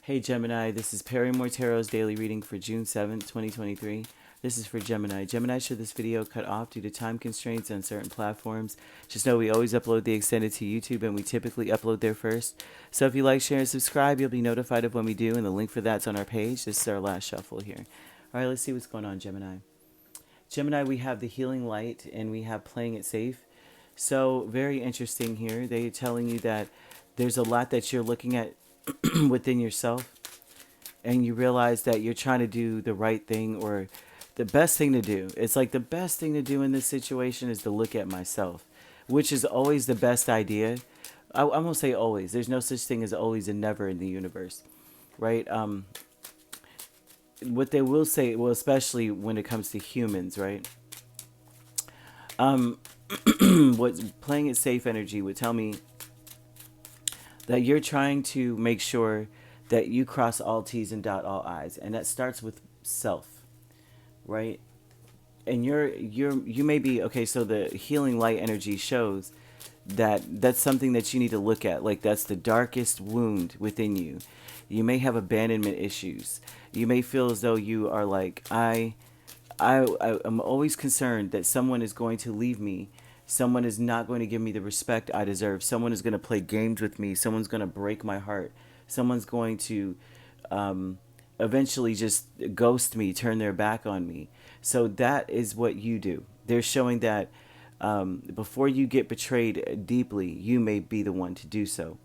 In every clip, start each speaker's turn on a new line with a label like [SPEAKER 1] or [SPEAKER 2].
[SPEAKER 1] Hey Gemini, this is Perrymore Tarot's daily reading for June 7th, 2023. This is for Gemini. Gemini, should this video cut off due to time constraints on certain platforms, just know we always upload the extended to YouTube and we typically upload there first. So if you like, share, and subscribe, you'll be notified of when we do, and the link for that's on our page. This is our last shuffle here. Alright, let's see what's going on, Gemini. Gemini, we have the healing light and we have playing it safe. So very interesting here. They're telling you that there's a lot that you're looking at within yourself, and you realize that you're trying to do the right thing or the best thing to do. It's like the best thing to do in this situation is to look at myself, which is always the best idea. I'm gonna say always. There's no such thing as always and never in the universe, right? What they will say, well, especially when it comes to humans, right? What playing it safe energy would tell me that you're trying to make sure that you cross all T's and dot all I's, and that starts with self, right? And you may be okay. So the healing light energy shows that that's something that you need to look at. Like that's the darkest wound within you. You may have abandonment issues. You may feel as though you are like I'm always concerned that someone is going to leave me. Someone is not going to give me the respect I deserve. Someone is going to play games with me. Someone's going to break my heart. Someone's going to eventually just ghost me, turn their back on me. So that is what you do. They're showing that before you get betrayed deeply, you may be the one to do so.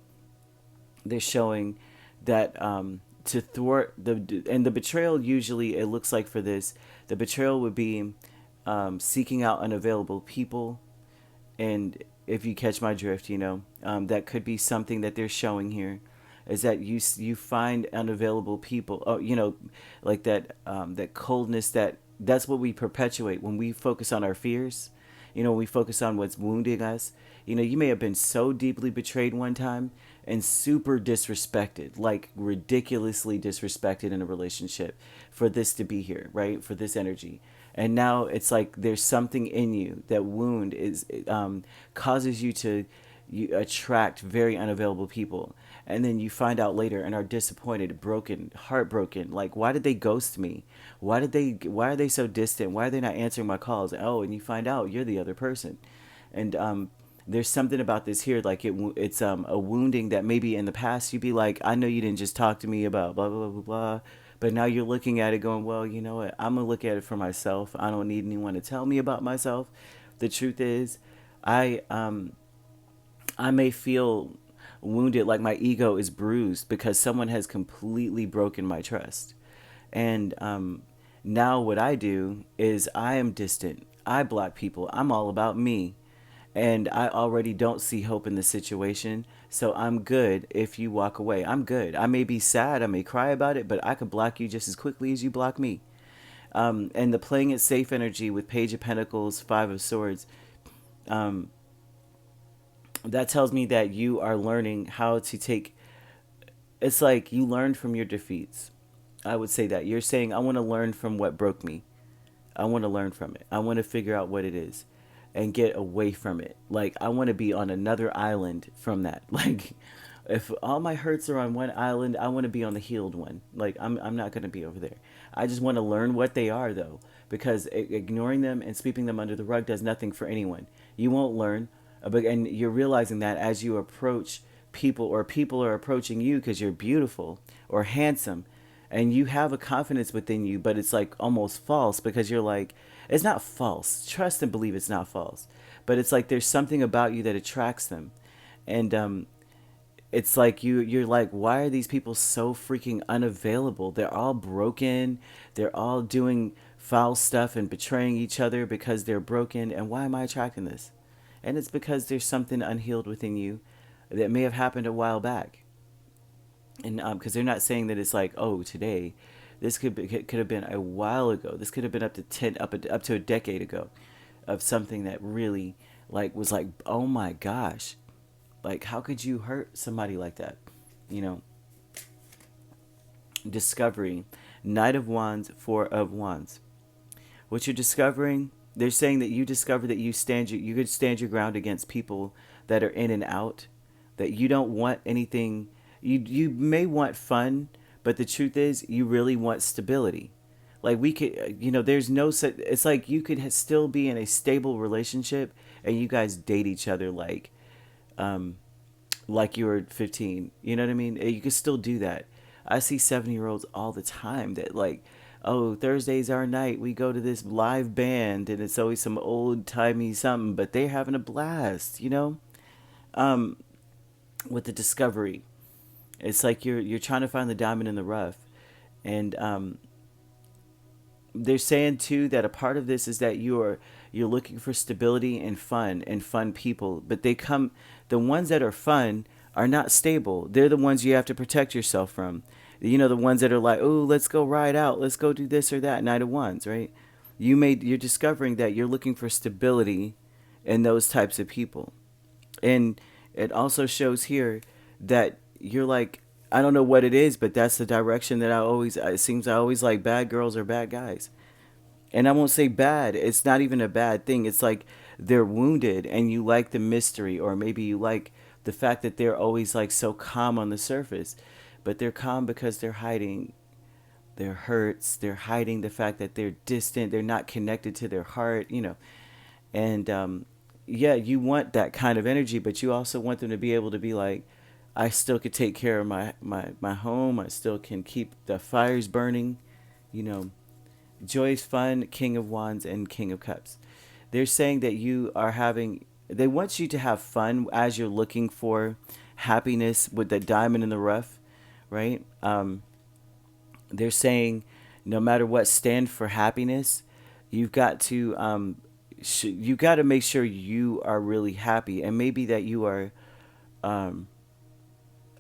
[SPEAKER 1] They're showing that to thwart the betrayal, usually it looks like for this, the betrayal would be seeking out unavailable people. And if you catch my drift, that could be something that they're showing here, is that you find unavailable people. Oh, like that that coldness, that's what we perpetuate when we focus on our fears. We focus on what's wounding us. You may have been so deeply betrayed one time and super disrespected, like ridiculously disrespected in a relationship for this to be here, right? For this energy. And now it's like there's something in you, that wound is causes you to attract very unavailable people. And then you find out later and are disappointed, broken, heartbroken. Like, why did they ghost me? Why are they so distant? Why are they not answering my calls? Oh, and you find out you're the other person. And there's something about this here, like it's a wounding that maybe in the past you'd be like, I know you didn't just talk to me about blah, blah, blah, blah, blah. But now you're looking at it going, well, you know what? I'm going to look at it for myself. I don't need anyone to tell me about myself. The truth is, I may feel wounded, like my ego is bruised because someone has completely broken my trust. And now what I do is I am distant. I block people. I'm all about me. And I already don't see hope in the situation. So I'm good if you walk away. I'm good. I may be sad. I may cry about it, but I could block you just as quickly as you block me. And the playing it safe energy with Page of Pentacles, Five of Swords, that tells me that you are learning how to take... It's like you learned from your defeats. I would say that. You're saying, I want to learn from what broke me. I want to learn from it. I want to figure out what it is and get away from it. Like, I want to be on another island from that. Like, if all my hurts are on one island, I want to be on the healed one. Like, I'm not going to be over there. I just want to learn what they are, though, because ignoring them and sweeping them under the rug does nothing for anyone. You won't learn, and you're realizing that as you approach people, or people are approaching you because you're beautiful or handsome, and you have a confidence within you, but it's like almost false, because you're like, it's not false. Trust and believe it's not false. But it's like there's something about you that attracts them. And it's like you're like, why are these people so freaking unavailable? They're all broken. They're all doing foul stuff and betraying each other because they're broken. And why am I attracting this? And it's because there's something unhealed within you that may have happened a while back. And because they're not saying that it's like, oh, today. This could have been a while ago. This could have been up to a decade ago, of something that really was like, oh my gosh, like how could you hurt somebody like that? Discovery, Knight of Wands, Four of Wands. What you're discovering, they're saying that you discover that you could stand your ground against people that are in and out, that you don't want anything. You may want fun, But the truth is, you really want stability. Like we could, there's no such. It's like you could still be in a stable relationship, and you guys date each other um, like you were 15. You know what I mean? You could still do that. I see 7-year-olds all the time that like, oh, Thursday's our night. We go to this live band, and it's always some old timey something, but they're having a blast. Um, with the discovery. It's like you're trying to find the diamond in the rough, and they're saying too that a part of this is that you're looking for stability and fun people, but the ones that are fun are not stable. They're the ones you have to protect yourself from. The ones that are like, oh, let's go ride out, let's go do this or that. Night of Wands, right? You're discovering that you're looking for stability in those types of people. And it also shows here that you're like, I don't know what it is, but that's the direction that it seems I always like bad girls or bad guys. And I won't say bad, it's not even a bad thing. It's like they're wounded and you like the mystery, or maybe you like the fact that they're always like so calm on the surface. But they're calm because they're hiding their hurts, they're hiding the fact that they're distant, they're not connected to their heart. And yeah, you want that kind of energy, but you also want them to be able to be like, I still could take care of my home. I still can keep the fires burning. You know, Joy is fun, King of Wands and King of Cups. They're saying that they want you to have fun as you're looking for happiness with the diamond in the rough, right? They're saying no matter what, stand for happiness. You've got to you got to make sure you are really happy, and maybe that you are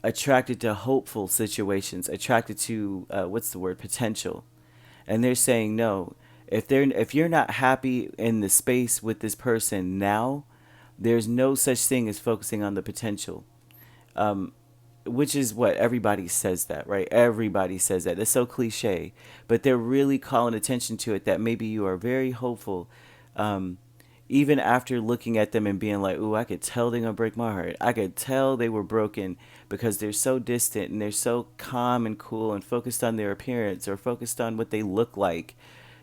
[SPEAKER 1] attracted to hopeful situations, attracted to what's the word, potential. And they're saying no. If you're not happy in the space with this person now, there's no such thing as focusing on the potential. Which is what everybody says that, right? Everybody says that. It's so cliche, but they're really calling attention to it, that maybe you are very hopeful, even after looking at them and being like, ooh, I could tell they're gonna break my heart. I could tell they were broken because they're so distant and they're so calm and cool and focused on their appearance or focused on what they look like,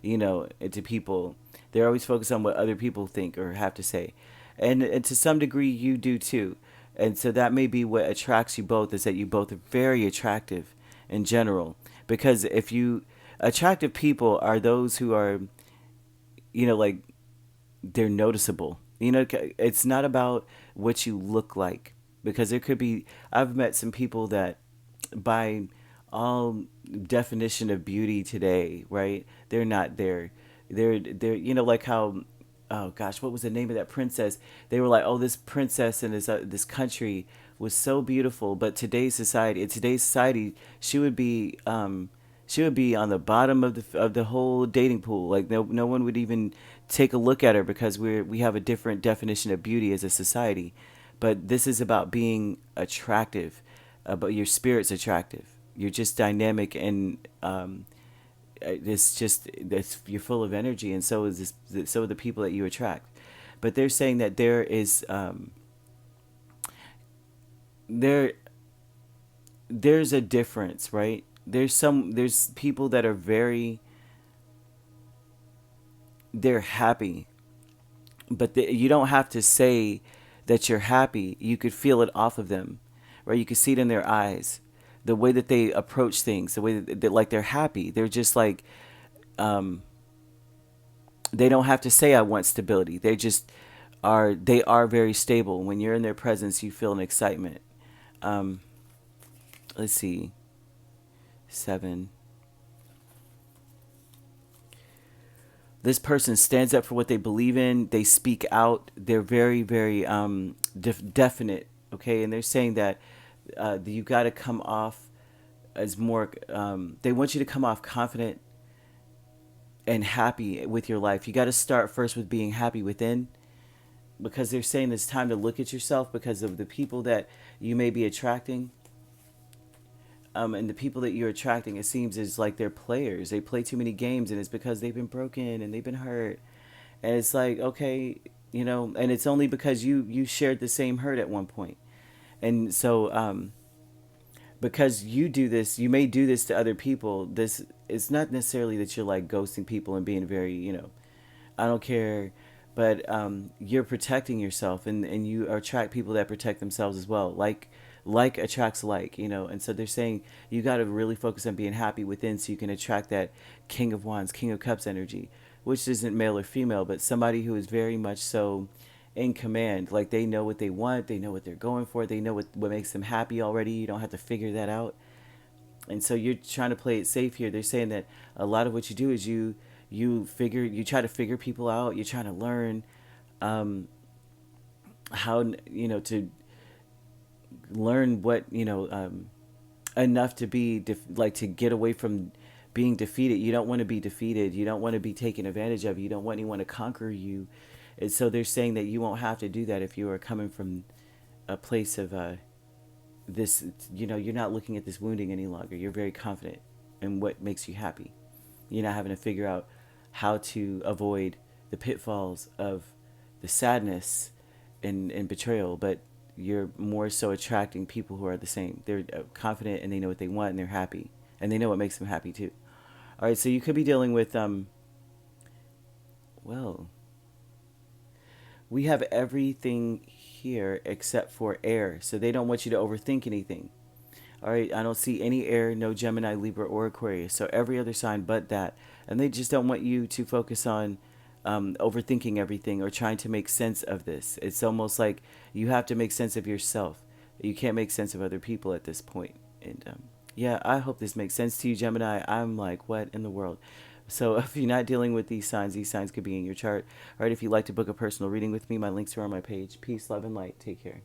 [SPEAKER 1] to people. They're always focused on what other people think or have to say. And to some degree, you do too. And so that may be what attracts you both, is that you both are very attractive in general. Because attractive people are those who are, like, they're noticeable. It's not about what you look like. Because I've met some people that by all definition of beauty today, right? They're not there. They're like how, oh gosh, what was the name of that princess? They were like, oh, this princess in this country was so beautiful, but in today's society, she would be on the bottom of the whole dating pool. Like no one would even take a look at her because we have a different definition of beauty as a society. But this is about being attractive, but your spirit's attractive. You're just dynamic, and you're full of energy, and so are the people that you attract. But they're saying that there's a difference, right? There's people that are they're happy, but you don't have to say that you're happy. You could feel it off of them, right? You could see it in their eyes, the way that they approach things, the way that like they're happy. They're just like, they don't have to say I want stability. They are very stable. When you're in their presence, you feel an excitement. Let's see. 7. This person stands up for what they believe in. They speak out. They're very, very definite. Okay, and they're saying that you got to come off as more. They want you to come off confident and happy with your life. You got to start first with being happy within, because they're saying it's time to look at yourself because of the people that you may be attracting. And the people that you're attracting, it seems, is like they're players. They play too many games, and it's because they've been broken and they've been hurt. And it's like, okay, and it's only because you shared the same hurt at one point. And so because you do this, you may do this to other people. This, it's not necessarily that you're like ghosting people and being very, I don't care, but you're protecting yourself, and you attract people that protect themselves as well. Like attracts like, and so they're saying you got to really focus on being happy within so you can attract that King of Wands, King of Cups energy, which isn't male or female, but somebody who is very much so in command. Like they know what they want, they know what they're going for, they know what makes them happy already. You don't have to figure that out. And so you're trying to play it safe here. They're saying that a lot of what you do is you try to figure people out. You're trying to learn how to learn what enough to be like to get away from being defeated. You don't want to be defeated. You don't want to be taken advantage of. You don't want anyone to conquer you. And so they're saying that you won't have to do that if you are coming from a place of this. You're not looking at this wounding any longer. You're very confident in what makes you happy. You're not having to figure out how to avoid the pitfalls of the sadness and betrayal, but you're more so attracting people who are the same. They're confident and they know what they want and they're happy. And they know what makes them happy too. All right, so you could be dealing with, well, we have everything here except for air. So they don't want you to overthink anything. All right, I don't see any air, no Gemini, Libra, or Aquarius. So every other sign but that. And they just don't want you to focus on overthinking everything or trying to make sense of this. It's almost like you have to make sense of yourself. You can't make sense of other people at this point. And yeah, I hope this makes sense to you, Gemini. I'm like, what in the world? So if you're not dealing with these signs could be in your chart. All right, if you'd like to book a personal reading with me, my links are on my page. Peace, love, and light. Take care.